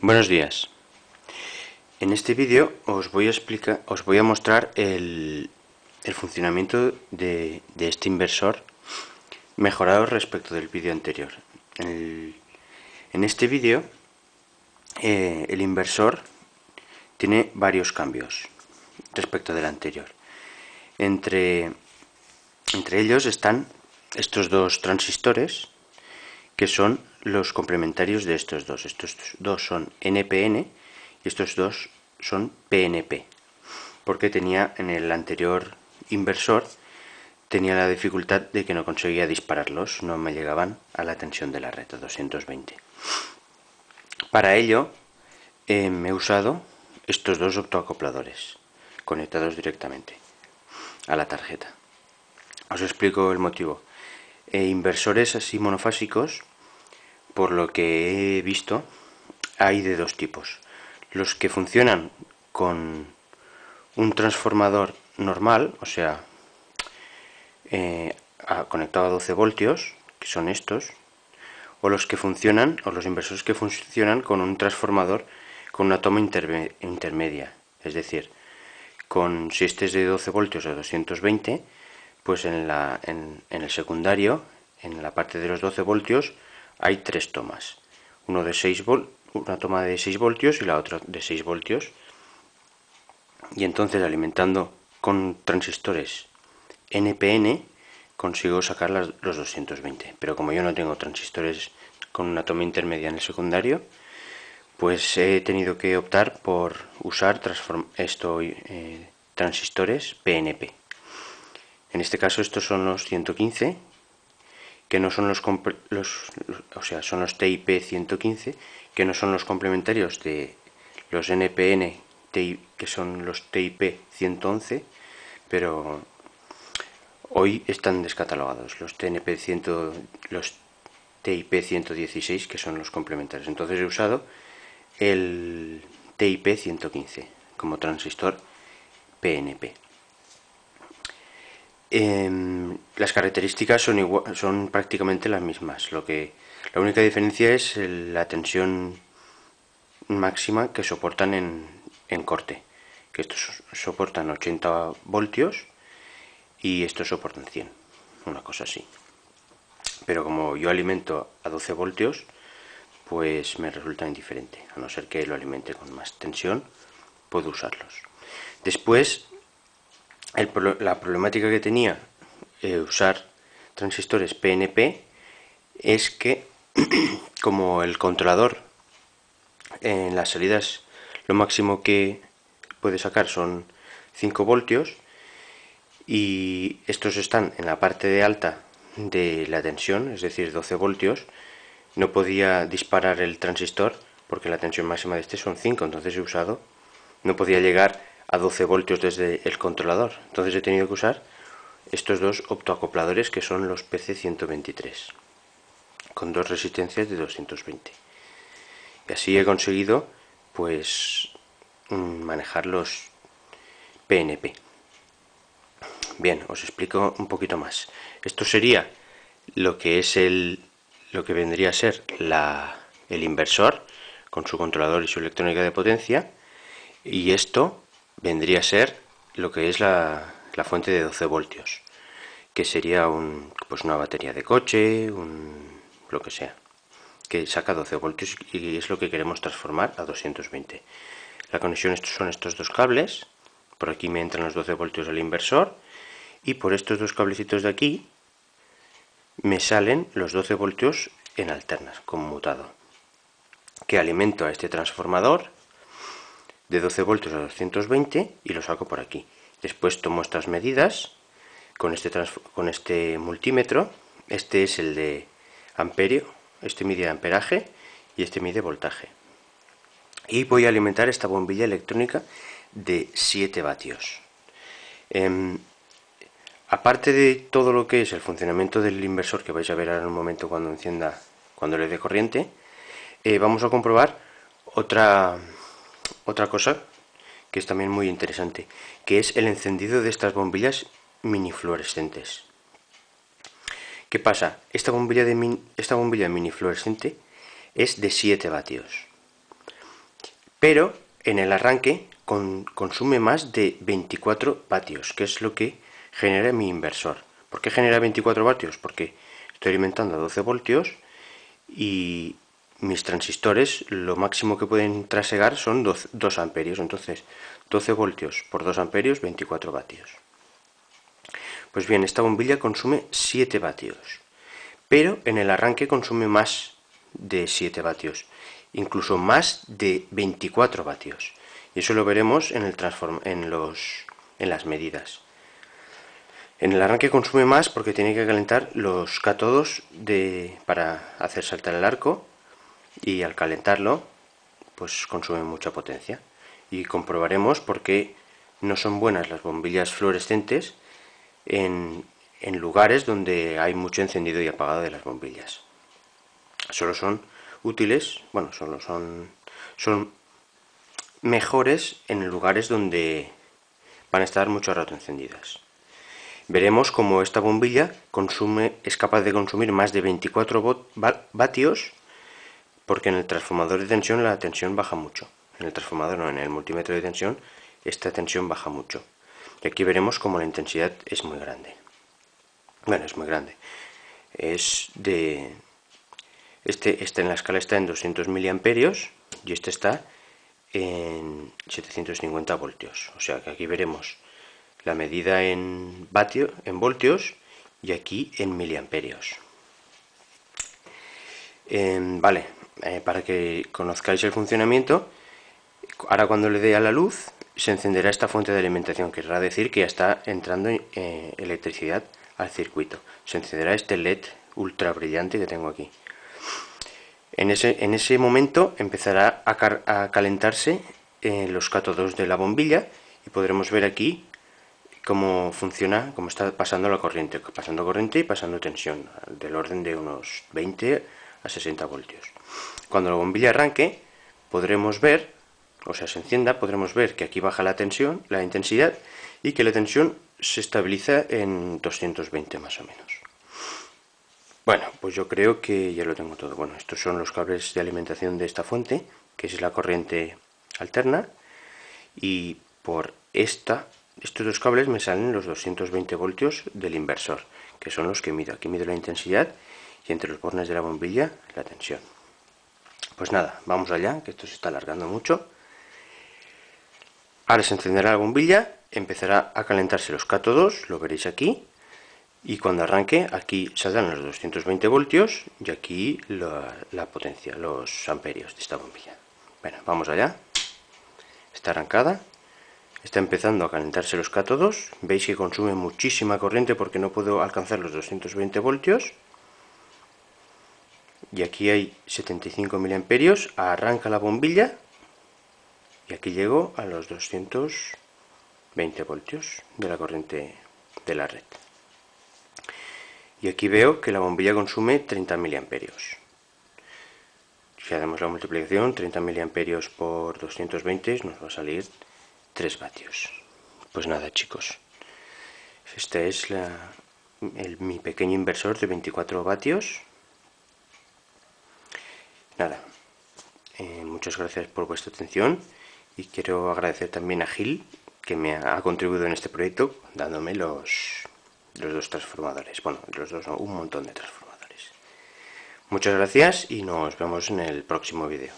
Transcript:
Buenos días. En este vídeo os voy a mostrar el funcionamiento de este inversor mejorado respecto del vídeo anterior. En este vídeo el inversor tiene varios cambios respecto del anterior. Entre ellos están estos dos transistores, que son los complementarios de estos dos. Estos dos son NPN y estos dos son PNP, porque tenía en el anterior inversor la dificultad de que no conseguía dispararlos, no me llegaban a la tensión de la red, a 220. Para ello he usado estos dos optoacopladores conectados directamente a la tarjeta. Os explico el motivo. Inversores así monofásicos, por lo que he visto, hay de dos tipos. Los que funcionan con un transformador normal, o sea, conectado a 12 voltios, que son estos, o los que funcionan, o los inversores que funcionan con un transformador con una toma intermedia, es decir, si este es de 12 voltios a 220, pues en el secundario, en la parte de los 12 voltios, hay tres tomas. Una toma de 6 voltios y la otra de 6 voltios. Y entonces, alimentando con transistores NPN, consigo sacar los 220. Pero como yo no tengo transistores con una toma intermedia en el secundario, pues he tenido que optar por usar transistores PNP. En este caso estos son los 115, que no son son los TIP 115, que no son los complementarios de los NPN, que son los TIP 111, pero hoy están descatalogados los TIP 116, que son los complementarios. Entonces he usado el TIP 115 como transistor PNP. Las características son prácticamente las mismas. La única diferencia es la tensión máxima que soportan en corte, que estos soportan 80 voltios y estos soportan 100, una cosa así. Pero como yo alimento a 12 voltios, pues me resulta indiferente, a no ser que lo alimente con más tensión, puedo usarlos. Después, la problemática que tenía usar transistores PNP es que como el controlador en las salidas lo máximo que puede sacar son 5 voltios y estos están en la parte de alta de la tensión, es decir, 12 voltios, no podía disparar el transistor porque la tensión máxima de este son 5, entonces no podía llegar a 12 voltios desde el controlador, entonces he tenido que usar estos dos optoacopladores, que son los PC123, con dos resistencias de 220. Y así he conseguido pues manejar los PNP. Bien, os explico un poquito más. Esto sería lo que vendría a ser el inversor con su controlador y su electrónica de potencia, y esto vendría a ser lo que es la fuente de 12 voltios, que sería una batería de coche, lo que sea, que saca 12 voltios y es lo que queremos transformar a 220. La conexión son estos dos cables, por aquí me entran los 12 voltios del inversor y por estos dos cablecitos de aquí me salen los 12 voltios en alternas, conmutado, que alimento a este transformador de 12 voltios a 220 y lo saco por aquí. Después tomo estas medidas con este multímetro. Este es el de amperio, este mide amperaje y este mide voltaje. Y voy a alimentar esta bombilla electrónica de 7 vatios. Aparte de todo lo que es el funcionamiento del inversor, que vais a ver ahora en un momento cuando le dé corriente, vamos a comprobar otra cosa que es también muy interesante, que es el encendido de estas bombillas mini fluorescentes. ¿Qué pasa? Esta bombilla mini fluorescente es de 7 vatios. pero en el arranque consume más de 24 vatios, que es lo que genera mi inversor. ¿Por qué genera 24 vatios? Porque estoy alimentando a 12 voltios y mis transistores lo máximo que pueden trasegar son 2 amperios. Entonces 12 voltios por 2 amperios, 24 vatios. Pues bien, esta bombilla consume 7 vatios, pero en el arranque consume más de 7 vatios, incluso más de 24 vatios. Y eso lo veremos en las medidas. En el arranque consume más porque tiene que calentar los cátodos para hacer saltar el arco, y al calentarlo pues consume mucha potencia. Y comprobaremos por qué no son buenas las bombillas fluorescentes en lugares donde hay mucho encendido y apagado de las bombillas. Solo son útiles, bueno, son mejores en lugares donde van a estar mucho rato encendidas. Veremos cómo esta bombilla es capaz de consumir más de 24 vatios, porque en el transformador de tensión la tensión baja mucho. En el transformador no, en el multímetro de tensión esta tensión baja mucho. Y aquí veremos cómo la intensidad es muy grande. Bueno, es muy grande. Este en la escala está en 200 miliamperios y este está en 750 voltios. O sea que aquí veremos la medida en voltios y aquí en miliamperios. Vale, para que conozcáis el funcionamiento, ahora cuando le dé a la luz se encenderá esta fuente de alimentación, querrá decir que ya está entrando electricidad al circuito. Se encenderá este LED ultra brillante que tengo aquí. En ese momento empezará a calentarse los cátodos de la bombilla y podremos ver aquí cómo funciona, cómo está pasando la corriente, y pasando tensión, del orden de unos 20 a 60 voltios. Cuando la bombilla arranque, podremos ver, o sea, se encienda, podremos ver que aquí baja la tensión, la intensidad, y que la tensión se estabiliza en 220 más o menos. Bueno, pues yo creo que ya lo tengo todo. Bueno, estos son los cables de alimentación de esta fuente, que es la corriente alterna, y por estos dos cables me salen los 220 voltios del inversor, que son los que mido. Aquí mido la intensidad y entre los bornes de la bombilla la tensión. Pues nada, vamos allá, que esto se está alargando mucho. Ahora se encenderá la bombilla, empezará a calentarse los cátodos, lo veréis aquí, y cuando arranque aquí saldrán los 220 voltios y aquí la potencia, los amperios de esta bombilla. Bueno, vamos allá. Está arrancada. Está empezando a calentarse los cátodos. Veis que consume muchísima corriente porque no puedo alcanzar los 220 voltios. Y aquí hay 75 miliamperios. Arranca la bombilla. Y aquí llego a los 220 voltios de la corriente de la red. Y aquí veo que la bombilla consume 30 miliamperios. Si hacemos la multiplicación, 30 miliamperios por 220 nos va a salir 3 vatios. Pues nada, chicos, este es mi pequeño inversor de 24 vatios. Nada, muchas gracias por vuestra atención y quiero agradecer también a Gil, que me ha contribuido en este proyecto dándome los dos transformadores. Bueno, los dos no, un montón de transformadores. Muchas gracias y nos vemos en el próximo vídeo.